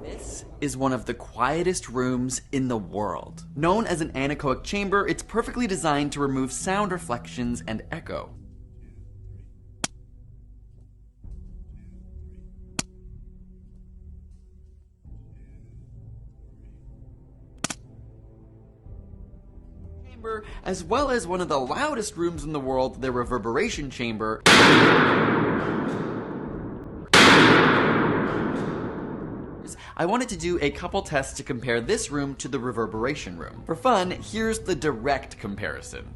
This is one of the quietest rooms in the world. Known as an anechoic chamber, it's perfectly designed to remove sound reflections and echo. As well as one of the loudest rooms in the world, the Reverberation Chamber. I wanted to do a couple tests to compare this room to the reverberation room. For fun, here's the direct comparison.